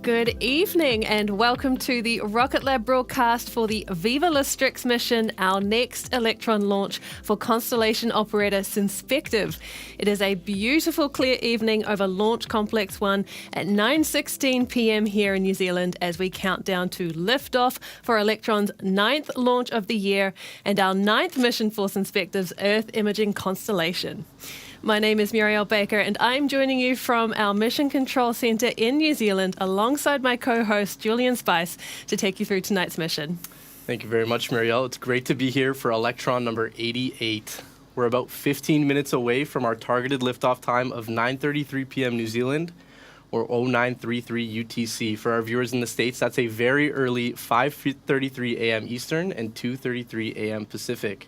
Good evening and welcome to the RocketLab broadcast for the Viva La StriX mission, our next Electron launch for constellation operator Synspective. It is a beautiful clear evening over Launch Complex 1 at 9:16 p.m. here in New Zealand as we count down to liftoff for Electron's 9th launch of the year and our 9th mission for Synspective's Earth imaging constellation. My name is Muriel Baker and I'm joining you from our Mission Control Centre in New Zealand alongside my co-host Julian Spice to take you through tonight's mission. Thank you very much, Muriel. It's great to be here for Electron number 88. We're about 15 minutes away from our targeted liftoff time of 9:33 p.m. New Zealand or 0933 UTC. For our viewers in the States, that's a very early 5:33 a.m. Eastern and 2:33 a.m. Pacific.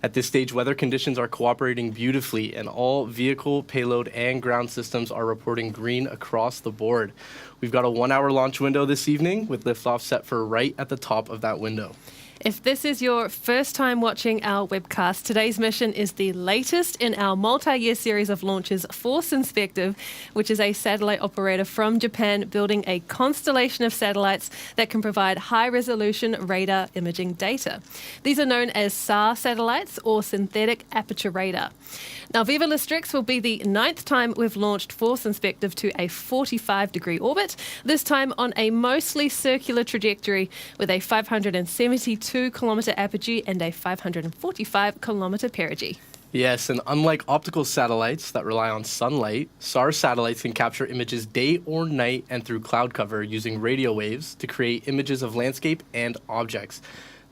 At this stage, weather conditions are cooperating beautifully, and all vehicle, payload, and ground systems are reporting green across the board. We've got a 1-hour launch window this evening, with liftoff set for right at the top of that window. If this is your first time watching our webcast, today's mission is the latest in our multi-year series of launches for Synspective, which is a satellite operator from Japan building a constellation of satellites that can provide high-resolution radar imaging data. These are known as SAR satellites or synthetic aperture radar. Now, Viva La StriX will be the 9th time we've launched for Synspective to a 45-degree orbit, this time on a mostly circular trajectory with a 572-kilometre apogee and a 545-kilometre perigee. Yes, and unlike optical satellites that rely on sunlight, SAR satellites can capture images day or night and through cloud cover using radio waves to create images of landscape and objects.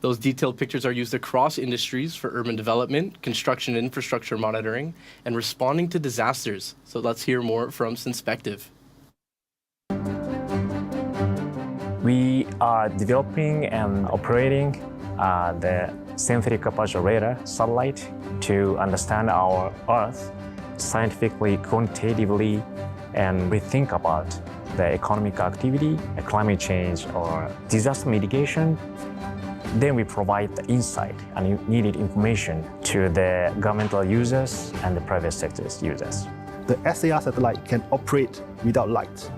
Those detailed pictures are used across industries for urban development, construction and infrastructure monitoring, and responding to disasters. So let's hear more from Synspective. We are developing and operating the synthetic aperture radar satellite to understand our Earth scientifically, quantitatively, and rethink about the economic activity, climate change, or disaster mitigation. Then we provide the insight and needed information to the governmental users and the private sector's users. The SAR satellite can operate without light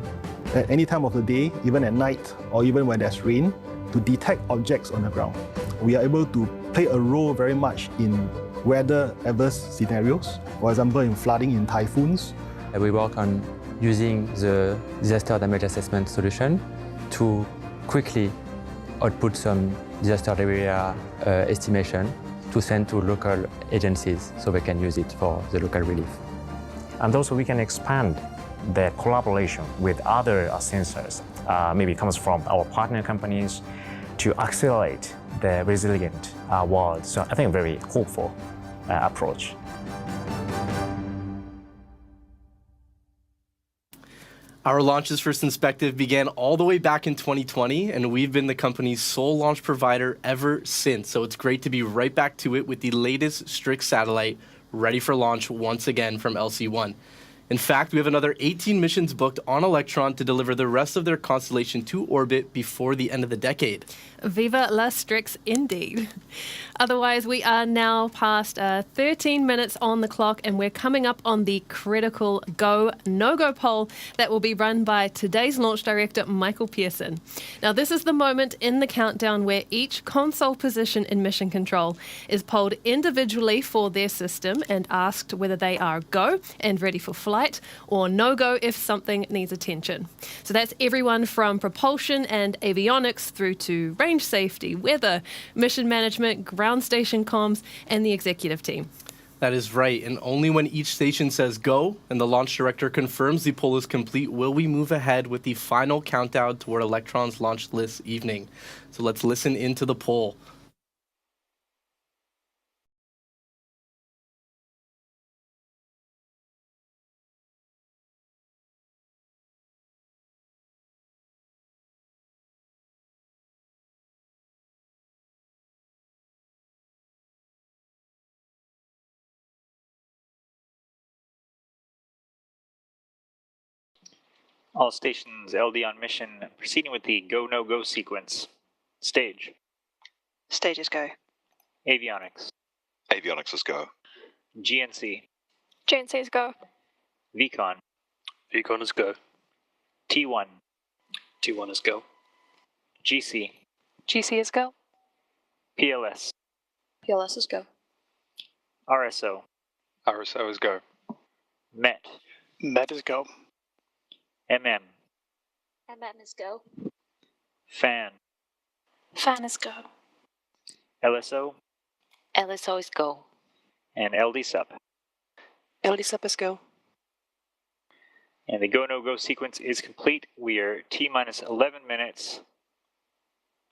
at any time of the day, even at night, or even when there's rain, to detect objects on the ground. We are able to play a role very much in weather adverse scenarios, for example, in flooding, in typhoons. We work on using the disaster damage assessment solution to quickly output some disaster area estimation to send to local agencies so they can use it for the local relief. And also we can expand the collaboration with other sensors, maybe comes from our partner companies, to accelerate the resilient world. So I think a very hopeful approach. Our launches for Synspective began all the way back in 2020, and we've been the company's sole launch provider ever since. So it's great to be right back to it with the latest StriX satellite ready for launch once again from LC-1. In fact, we have another 18 missions booked on Electron to deliver the rest of their constellation to orbit before the end of the decade. Viva La StriX indeed. Otherwise, we are now past 13 minutes on the clock and we're coming up on the critical go, no-go poll that will be run by today's launch director, Michael Pearson. Now, this is the moment in the countdown where each console position in mission control is polled individually for their system and asked whether they are go and ready for flight or no-go if something needs attention. So that's everyone from propulsion and avionics through to range safety, weather, mission management, ground station comms, and the executive team. That is right, and only when each station says go and the launch director confirms the poll is complete will we move ahead with the final countdown toward Electron's launch this evening. So let's listen into the poll. All stations LD on mission, proceeding with the go, no, go sequence. Stage. Stages go. Avionics. Avionics is go. GNC. GNC's go. VCon. VCon is go. T1. T1 is go. GC, GC is go. PLS, PLS is go. RSO, RSO is go. MET, MET is go. MM, MM is go. FAN, FAN is go. LSO, LSO is go. and LD sub. LD sub is go. And the go, no go sequence is complete. We are T minus 11 minutes,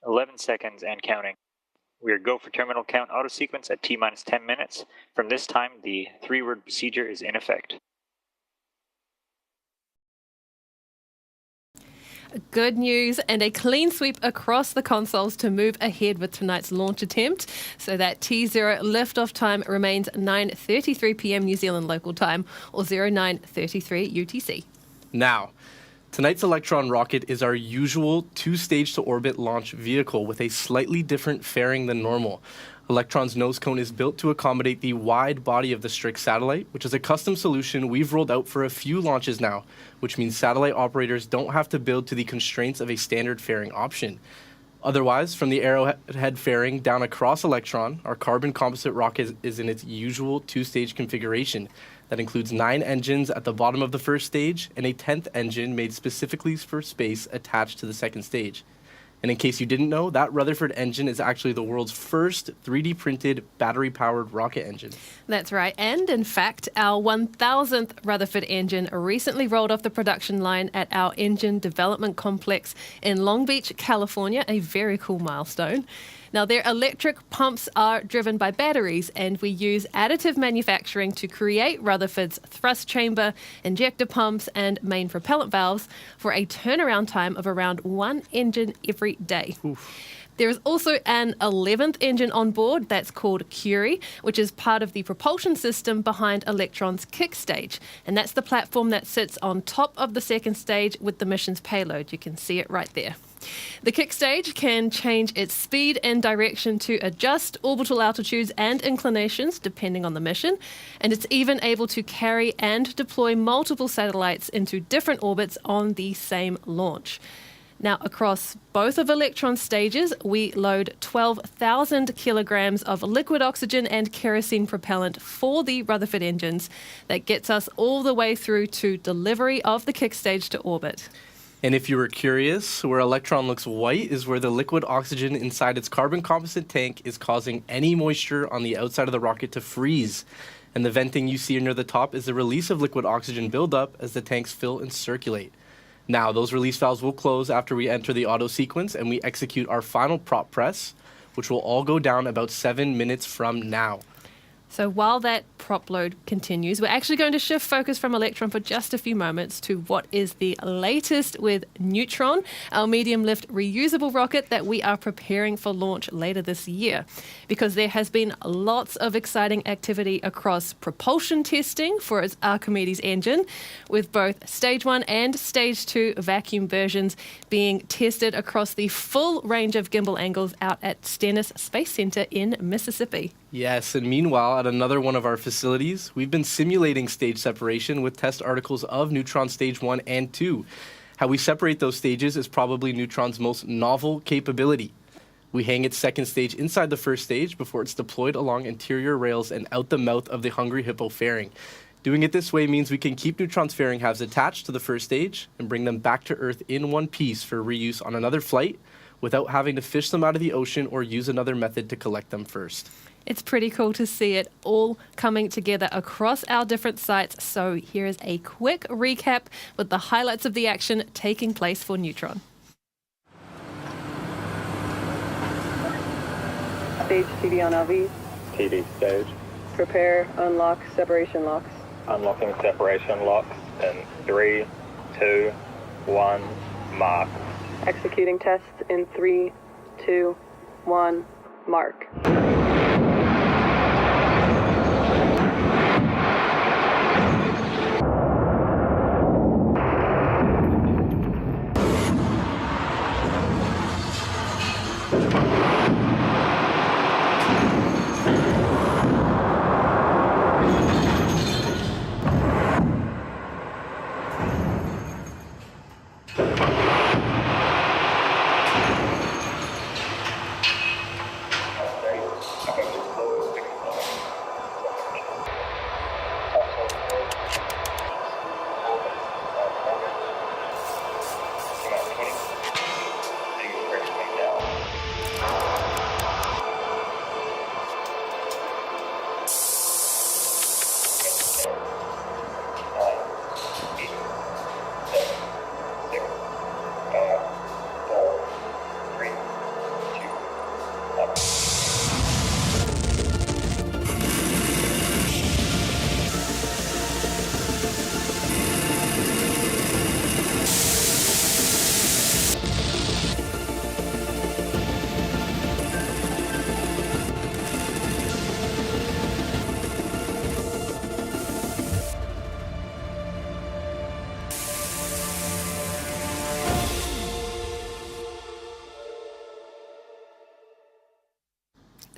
11 seconds, and counting. We are go for terminal count auto sequence at T minus 10 minutes. From this time, the 3-word procedure is in effect. Good news and a clean sweep across the consoles to move ahead with tonight's launch attempt. So that T0 liftoff time remains 9:33 p.m. New Zealand local time or 09:33 UTC. Now, tonight's Electron rocket is our usual 2-stage to orbit launch vehicle with a slightly different fairing than normal. Electron's nose cone is built to accommodate the wide body of the StriX satellite, which is a custom solution we've rolled out for a few launches now, which means satellite operators don't have to build to the constraints of a standard fairing option. Otherwise, from the arrowhead fairing down across Electron, our carbon composite rocket is in its usual 2-stage configuration. That includes 9 engines at the bottom of the first stage and a 10th engine made specifically for space attached to the second stage. And in case you didn't know, that Rutherford engine is actually the world's first 3D printed battery-powered rocket engine. That's right. And in fact, our 1000th Rutherford engine recently rolled off the production line at our engine development complex in Long Beach, California, a very cool milestone. Now, their electric pumps are driven by batteries, and we use additive manufacturing to create Rutherford's thrust chamber, injector pumps, and main propellant valves for a turnaround time of around 1 engine every day. Oof. There is also an 11th engine on board that's called Curie, which is part of the propulsion system behind Electron's kick stage. And that's the platform that sits on top of the second stage with the mission's payload. You can see it right there. The kick stage can change its speed and direction to adjust orbital altitudes and inclinations depending on the mission, and it's even able to carry and deploy multiple satellites into different orbits on the same launch. Now, across both of Electron's stages, we load 12,000 kilograms of liquid oxygen and kerosene propellant for the Rutherford engines. That gets us all the way through to delivery of the kick stage to orbit. And if you were curious, where Electron looks white is where the liquid oxygen inside its carbon composite tank is causing any moisture on the outside of the rocket to freeze. And the venting you see near the top is the release of liquid oxygen buildup as the tanks fill and circulate. Now, those release valves will close after we enter the auto sequence and we execute our final prop press, which will all go down about 7 minutes from now. So while that prop load continues, we're actually going to shift focus from Electron for just a few moments to what is the latest with Neutron, our medium-lift reusable rocket that we are preparing for launch later this year. Because there has been lots of exciting activity across propulsion testing for its Archimedes engine, with both Stage 1 and Stage 2 vacuum versions being tested across the full range of gimbal angles out at Stennis Space Center in Mississippi. Yes, and meanwhile, at another one of our facilities, we've been simulating stage separation with test articles of Neutron Stage 1 and 2. How we separate those stages is probably Neutron's most novel capability. We hang its second stage inside the first stage before it's deployed along interior rails and out the mouth of the Hungry Hippo fairing. Doing it this way means we can keep Neutron's fairing halves attached to the first stage and bring them back to Earth in one piece for reuse on another flight without having to fish them out of the ocean or use another method to collect them first. It's pretty cool to see it all coming together across our different sites. So here is a quick recap with the highlights of the action taking place for Neutron. Stage TD on LV. TD stage. Prepare, unlock, separation locks. Unlocking separation locks in 3, 2, 1, mark. Executing test in 3, 2, 1, mark.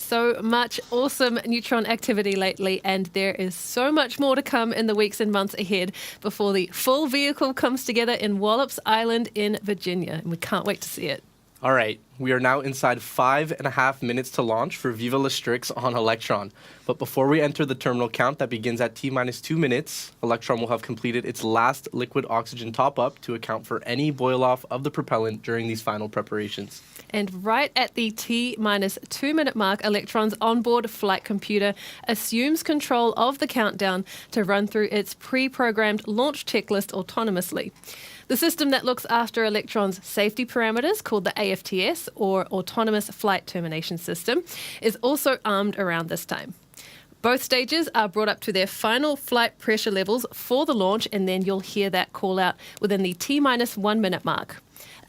so much awesome neutron activity lately, and there is so much more to come in the weeks and months ahead before the full vehicle comes together in Wallops Island in Virginia, and we can't wait to see it. All right, we are now inside 5.5 minutes to launch for Viva La StriX on Electron. But before we enter the terminal count that begins at T-minus 2 minutes, Electron will have completed its last liquid oxygen top-up to account for any boil-off of the propellant during these final preparations. And right at the T-minus 2 minute mark, Electron's onboard flight computer assumes control of the countdown to run through its pre-programmed launch checklist autonomously. The system that looks after Electron's safety parameters, called the AFTS, or Autonomous Flight Termination System, is also armed around this time. Both stages are brought up to their final flight pressure levels for the launch, and then you'll hear that call out within the T-minus 1 minute mark.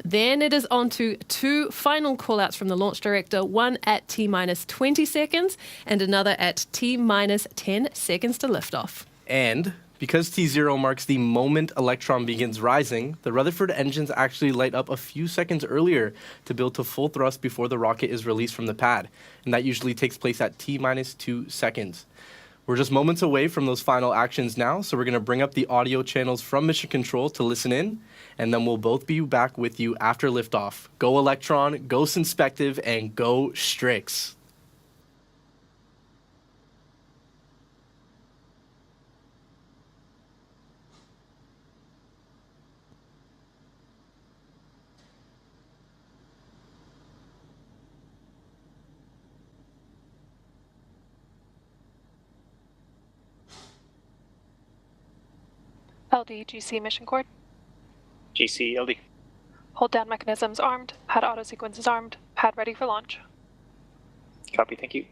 Then it is on to two final call-outs from the launch director, one at T-minus 20 seconds and another at T-minus 10 seconds to liftoff. And because T0 marks the moment Electron begins rising, the Rutherford engines actually light up a few seconds earlier to build to full thrust before the rocket is released from the pad, and that usually takes place at T-minus 2 seconds. We're just moments away from those final actions now, so we're going to bring up the audio channels from Mission Control to listen in, and then we'll both be back with you after liftoff. Go Electron, go Synspective, and go StriX. LD, GC mission cord. GC LD. Hold down mechanisms armed. Pad auto sequence is armed. Pad ready for launch. Copy, thank you.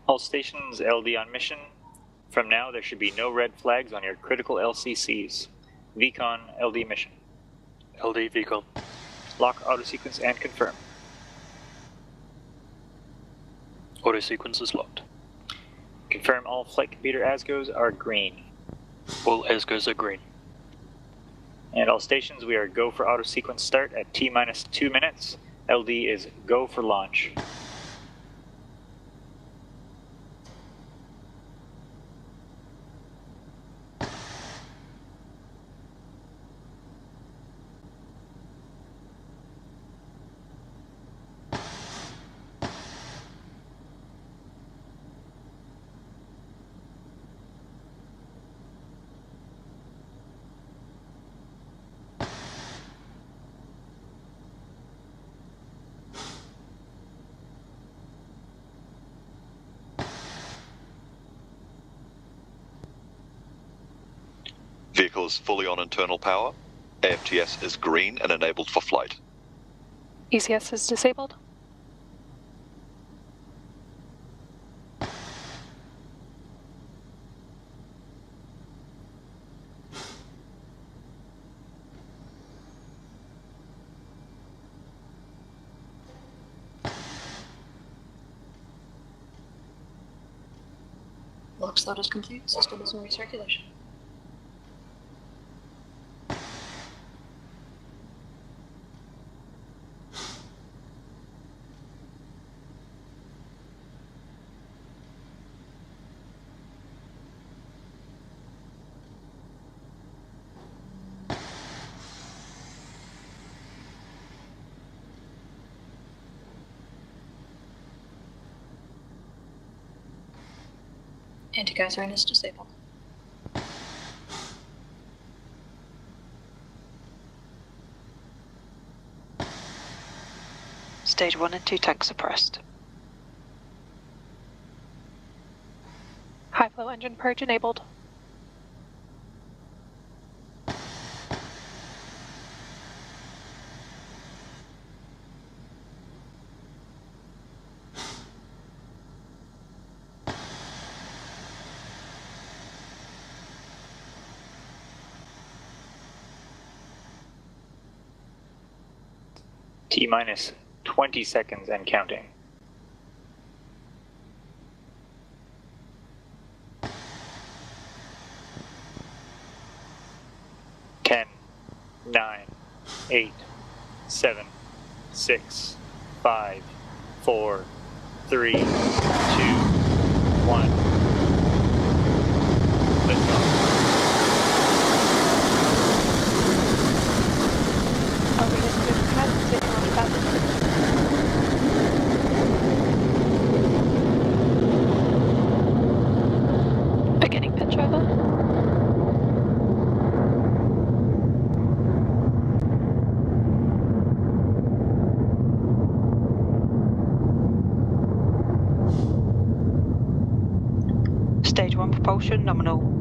All stations LD on mission. From now, there should be no red flags on your critical LCCs. VCON LD mission. LD VCON. Lock auto sequence and confirm. Auto sequence is locked. Confirm all flight computer ASGOs are green. All ASGOs are green. And all stations, we are go for auto sequence start at T-minus 2 minutes. LD is go for launch. Vehicle is fully on internal power. AFTS is green and enabled for flight. ECS is disabled. Lock slot is complete. System is in recirculation. Anti-geyser is disabled. Stage 1 and 2 tanks suppressed. High flow engine purge enabled. T minus 20 seconds and counting. Ten, 9, 8, 7, 6, 5, 4, 3, 2, 1. Liftoff. Are we just moving ahead and taking on the path? Beginning pitch over. Stage 1 propulsion nominal.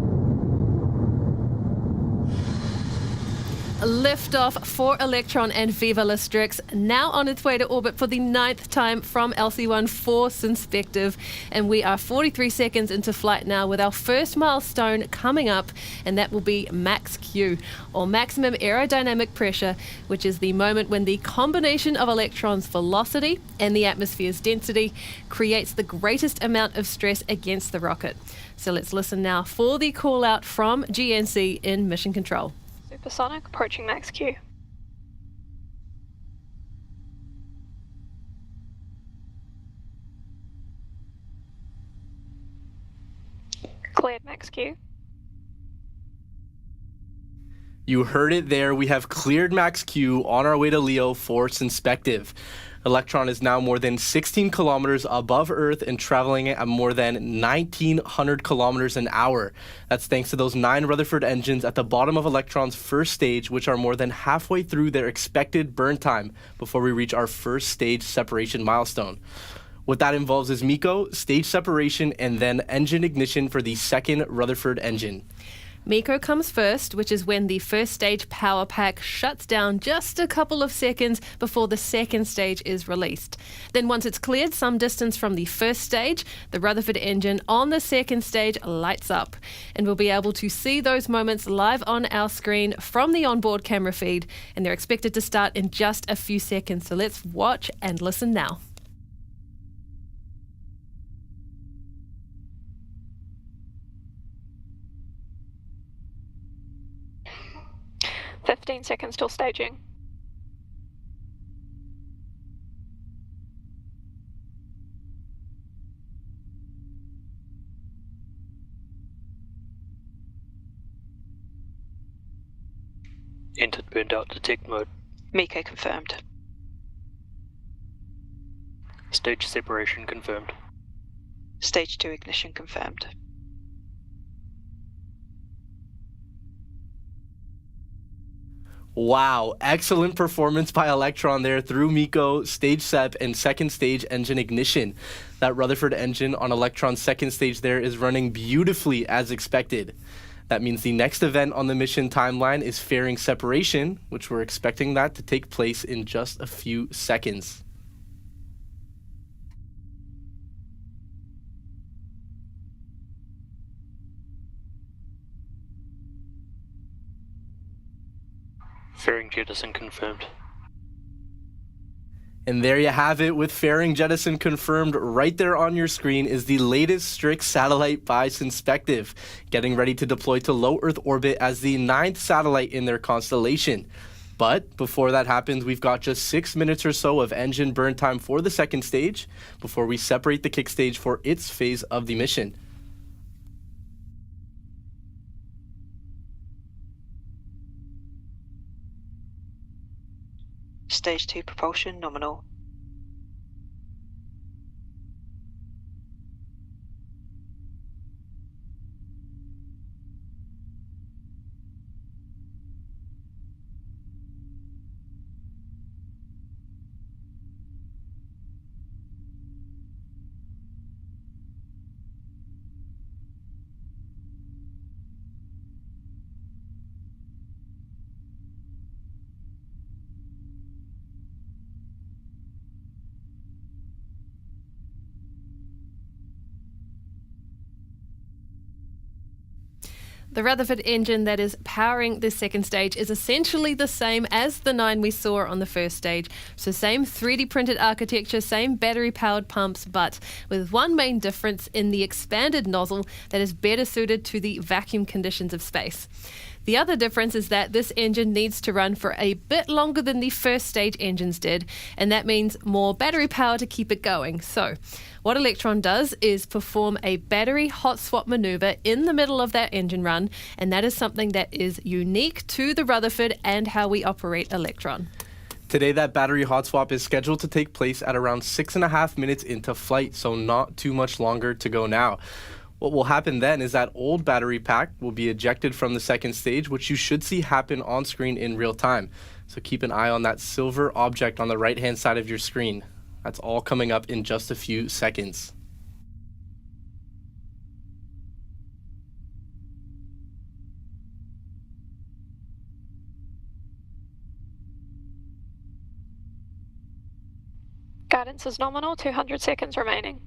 Liftoff for Electron and Viva La StriX, now on its way to orbit for the 9th time from LC1 for Synspective. And we are 43 seconds into flight now with our first milestone coming up, and that will be max Q, or maximum aerodynamic pressure, which is the moment when the combination of electrons' velocity and the atmosphere's density creates the greatest amount of stress against the rocket. So let's listen now for the call out from GNC in mission control. Supersonic approaching max Q. Cleared max Q. You heard it there. We have cleared max Q on our way to Leo for Synspective. Electron is now more than 16 kilometers above Earth and traveling at more than 1,900 kilometers an hour. That's thanks to those 9 Rutherford engines at the bottom of Electron's first stage, which are more than halfway through their expected burn time before we reach our first stage separation milestone. What that involves is MECO, stage separation, and then engine ignition for the second Rutherford engine. MECO comes first, which is when the first stage power pack shuts down just a couple of seconds before the second stage is released. Then once it's cleared some distance from the first stage, the Rutherford engine on the second stage lights up. And we'll be able to see those moments live on our screen from the onboard camera feed, and they're expected to start in just a few seconds. So let's watch and listen now. 15 seconds till staging. Entered burned out detect mode. MECO confirmed. Stage separation confirmed. Stage 2 ignition confirmed. Wow, excellent performance by Electron there through MECO, stage sep, and second stage engine ignition. That Rutherford engine on Electron's second stage there is running beautifully as expected. That means the next event on the mission timeline is fairing separation, which we're expecting that to take place in just a few seconds. Fairing jettison confirmed. And there you have it, with fairing jettison confirmed. Right there on your screen is the latest StriX satellite by Synspective, getting ready to deploy to low Earth orbit as the 9th satellite in their constellation. But before that happens, we've got just 6 minutes or so of engine burn time for the second stage before we separate the kick stage for its phase of the mission. Stage 2 propulsion nominal. The Rutherford engine that is powering this second stage is essentially the same as the 9 we saw on the first stage. So same 3D printed architecture, same battery powered pumps, but with one main difference in the expanded nozzle that is better suited to the vacuum conditions of space. The other difference is that this engine needs to run for a bit longer than the first stage engines did, and that means more battery power to keep it going. So what Electron does is perform a battery hot swap maneuver in the middle of that engine run, and that is something that is unique to the Rutherford and how we operate Electron. Today, that battery hot swap is scheduled to take place at around 6.5 minutes into flight, so not too much longer to go now. What will happen then is that old battery pack will be ejected from the second stage, which you should see happen on screen in real time. So keep an eye on that silver object on the right-hand side of your screen. That's all coming up in just a few seconds. Guidance is nominal, 200 seconds remaining.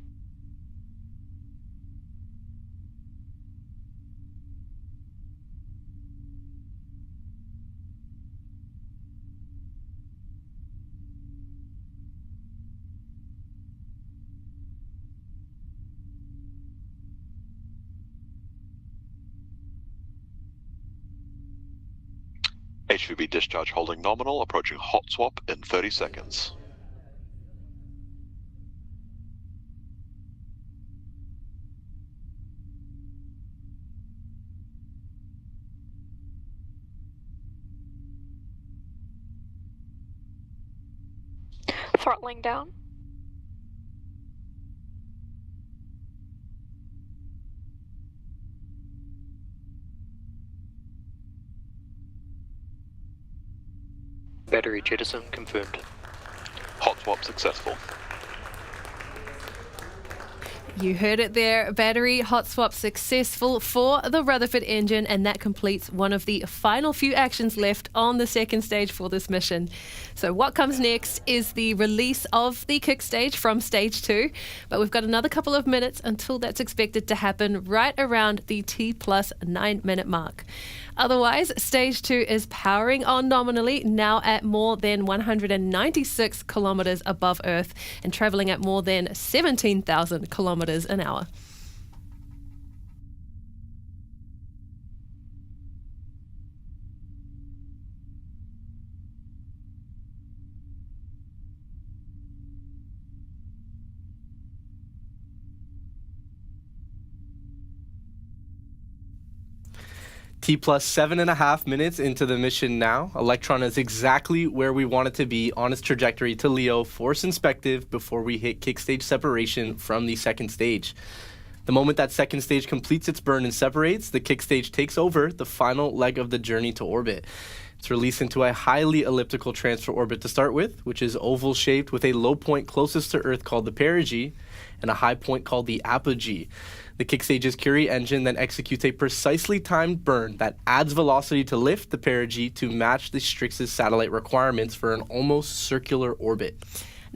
HVB discharge holding nominal, approaching hot swap in 30 seconds. Throttling down. Battery jettison confirmed. Hot swap successful. You heard it there, battery hot swap successful for the Rutherford engine, and that completes one of the final few actions left on the second stage for this mission. So what comes next is the release of the kick stage from stage 2, but we've got another couple of minutes until that's expected to happen right around the T+9 minute mark. Otherwise, stage 2 is powering on nominally, now at more than 196 kilometers above Earth and traveling at more than 17,000 kilometers an hour. T+7.5 minutes into the mission now. Electron is exactly where we want it to be on its trajectory to Leo for Synspective before we hit kick stage separation from the second stage. The moment that second stage completes its burn and separates, the kick stage takes over the final leg of the journey to orbit. It's released into a highly elliptical transfer orbit to start with, which is oval shaped with a low point closest to Earth called the perigee and a high point called the apogee. The kick stage's Curie engine then executes a precisely timed burn that adds velocity to lift the perigee to match the StriX's satellite requirements for an almost circular orbit.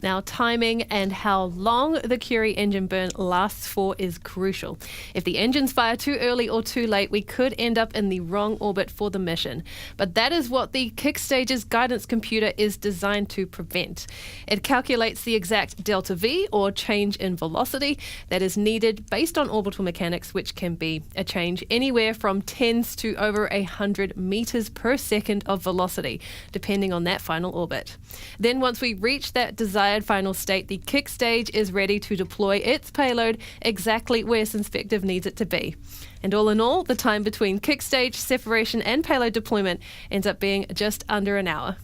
Now, timing and how long the Curie engine burn lasts for is crucial. If the engines fire too early or too late, we could end up in the wrong orbit for the mission. But that is what the kick stage's guidance computer is designed to prevent. It calculates the exact delta V, or change in velocity, that is needed based on orbital mechanics, which can be a change anywhere from tens to over 100 meters per second of velocity, depending on that final orbit. Then once we reach that desired final state, the kick stage is ready to deploy its payload exactly where Synspective needs it to be. And all in all, the time between kick stage, separation and payload deployment ends up being just under an hour.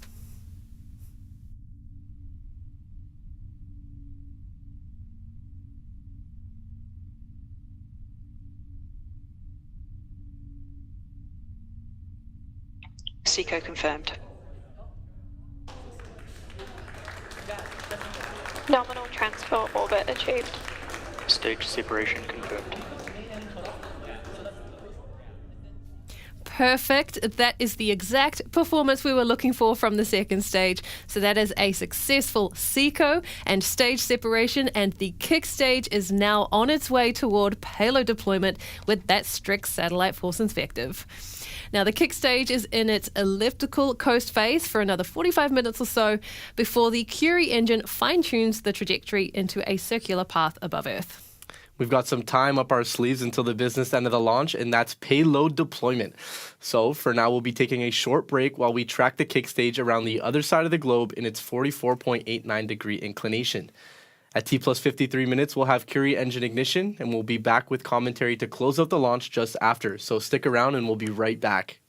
SECO confirmed. Nominal transfer orbit achieved. Stage separation confirmed. perfect. That is the exact performance we were looking for from the second stage. So that is a successful SECO and stage separation, and the kick stage is now on its way toward payload deployment with that StriX satellite for Synspective. Now, the kick stage is in its elliptical coast phase for another 45 minutes or so before the Curie engine fine-tunes the trajectory into a circular path above Earth. We've got some time up our sleeves until the business end of the launch, and that's payload deployment. So for now, we'll be taking a short break while we track the kick stage around the other side of the globe in its 44.89 degree inclination. At T plus 53 minutes, we'll have Curie engine ignition, and we'll be back with commentary to close out the launch just after. So stick around and we'll be right back.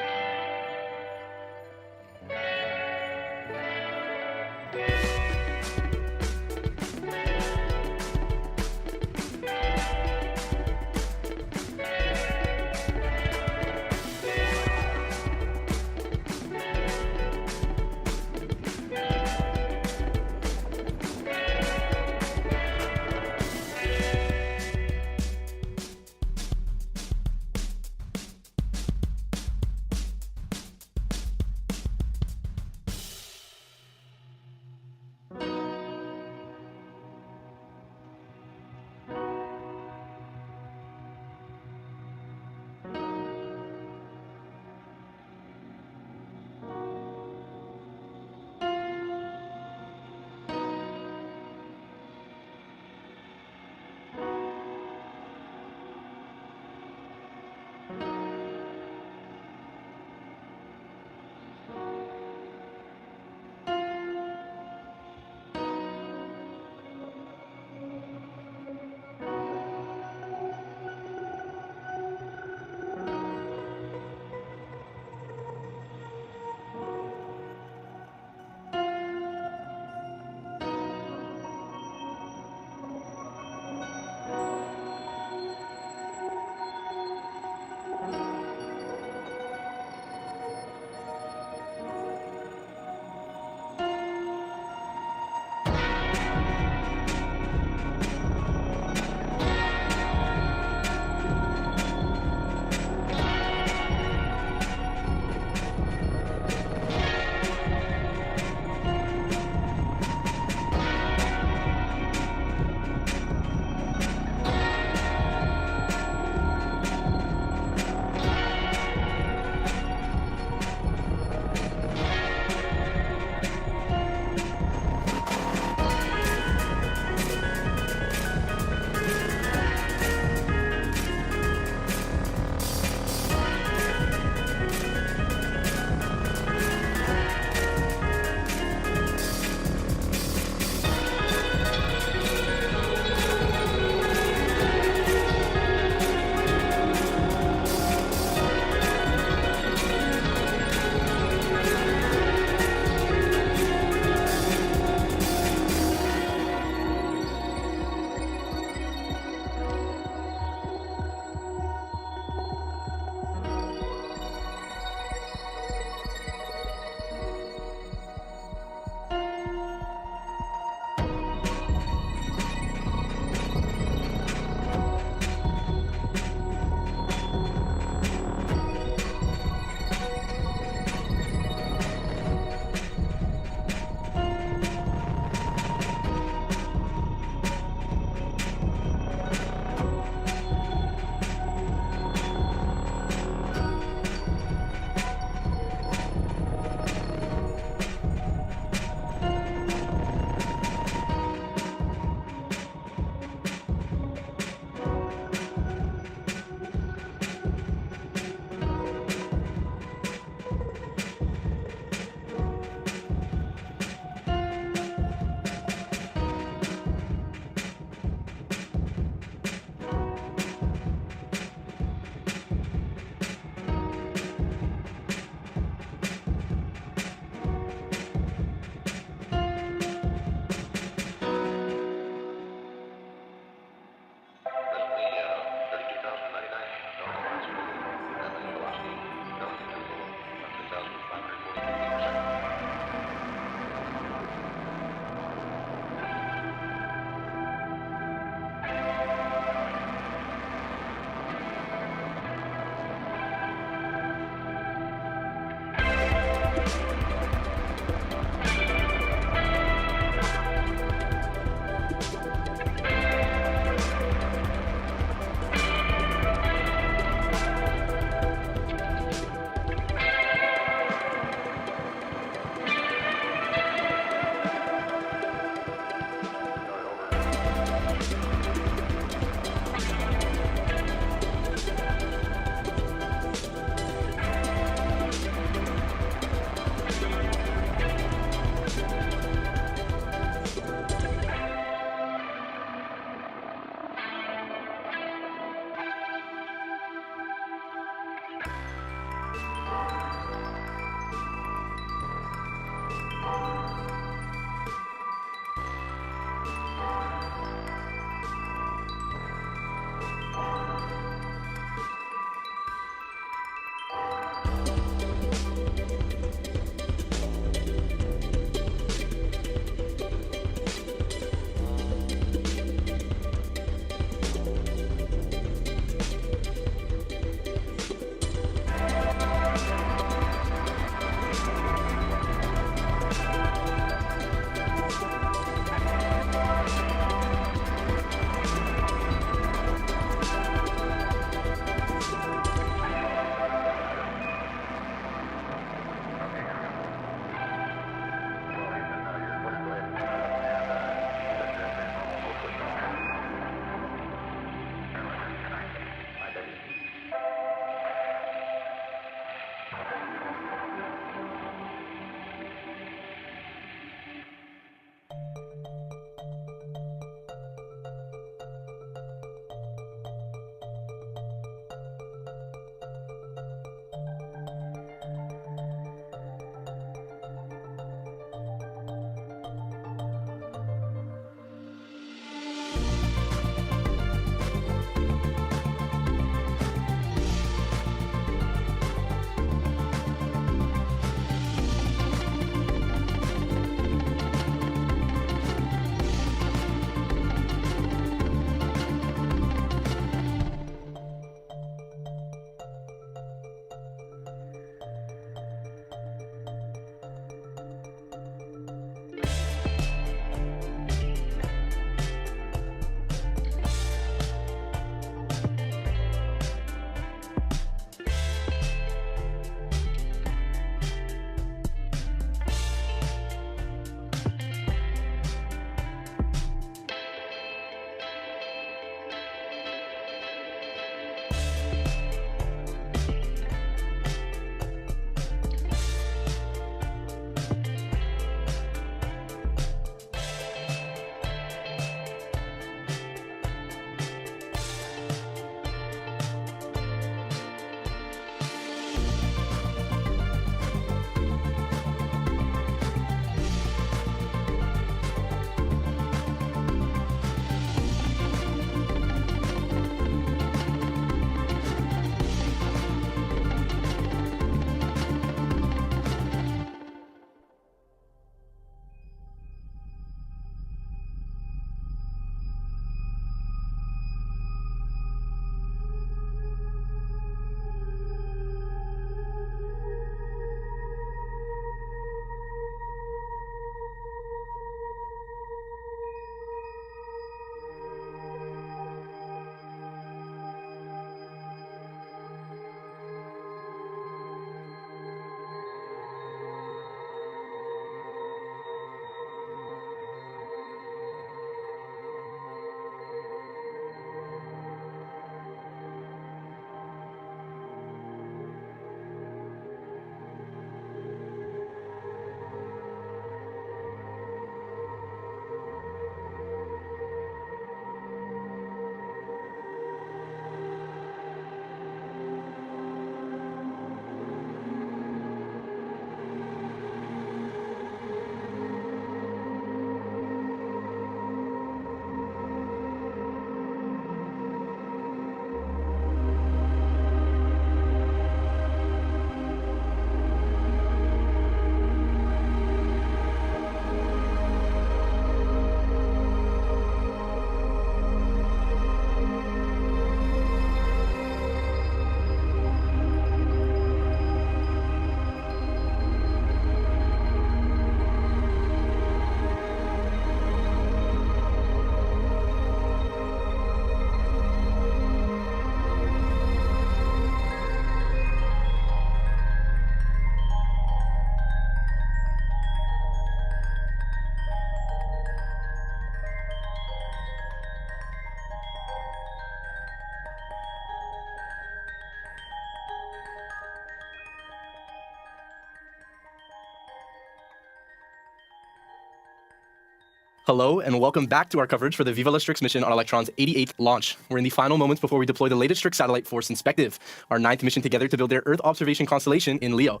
Hello, and welcome back to our coverage for the Viva La StriX mission on Electron's 88th launch. We're in the final moments before we deploy the latest StriX satellite for Synspective, our 9th mission together to build their Earth observation constellation in Leo.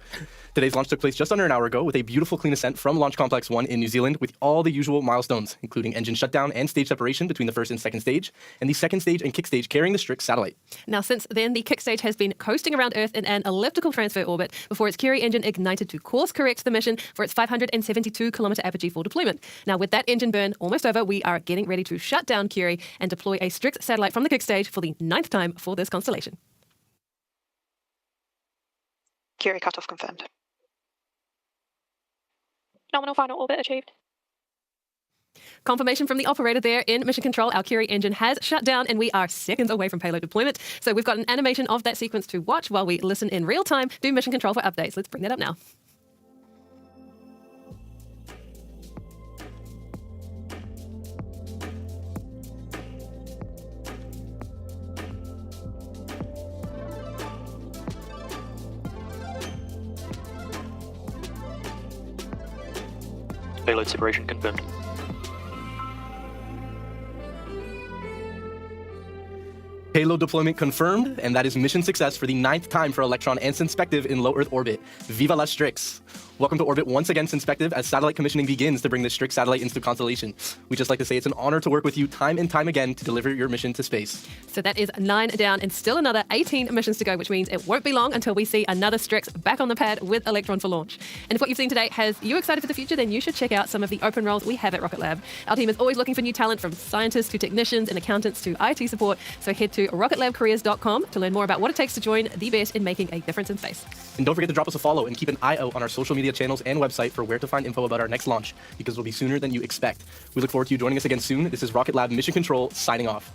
Today's launch took place just under an hour ago with a beautiful clean ascent from Launch Complex 1 in New Zealand with all the usual milestones, including engine shutdown and stage separation between the first and second stage, and the second stage and kick stage carrying the StriX satellite. Now, since then, the kick stage has been coasting around Earth in an elliptical transfer orbit before its Curie engine ignited to course correct the mission for its 572-kilometer apogee for deployment. Now, with that engine burn almost over, we are getting ready to shut down Curie and deploy a StriX satellite from the kick stage for the 9th time for this constellation. Curie cutoff confirmed. Nominal final orbit achieved. Confirmation from the operator there in mission control. Our Curie engine has shut down and we are seconds away from payload deployment. So we've got an animation of that sequence to watch while we listen in real time to mission control for updates. Let's bring that up now. Payload separation confirmed. Payload deployment confirmed, and that is mission success for the 9th time for Electron and Synspective in low Earth orbit. Viva La StriX! Welcome to orbit once again, Synspective, as satellite commissioning begins to bring the StriX satellite into the constellation. We just like to say it's an honor to work with you time and time again to deliver your mission to space. So that is 9 down and still another 18 missions to go, which means it won't be long until we see another StriX back on the pad with Electron for launch. And if what you've seen today has you excited for the future, then you should check out some of the open roles we have at RocketLab. Our team is always looking for new talent, from scientists to technicians and accountants to IT support. So head to RocketLabCareers.com to learn more about what it takes to join the best in making a difference in space. And don't forget to drop us a follow and keep an eye out on our social media channels and website for where to find info about our next launch, because it'll be sooner than you expect. We look forward to you joining us again soon. This is RocketLab Mission Control signing off.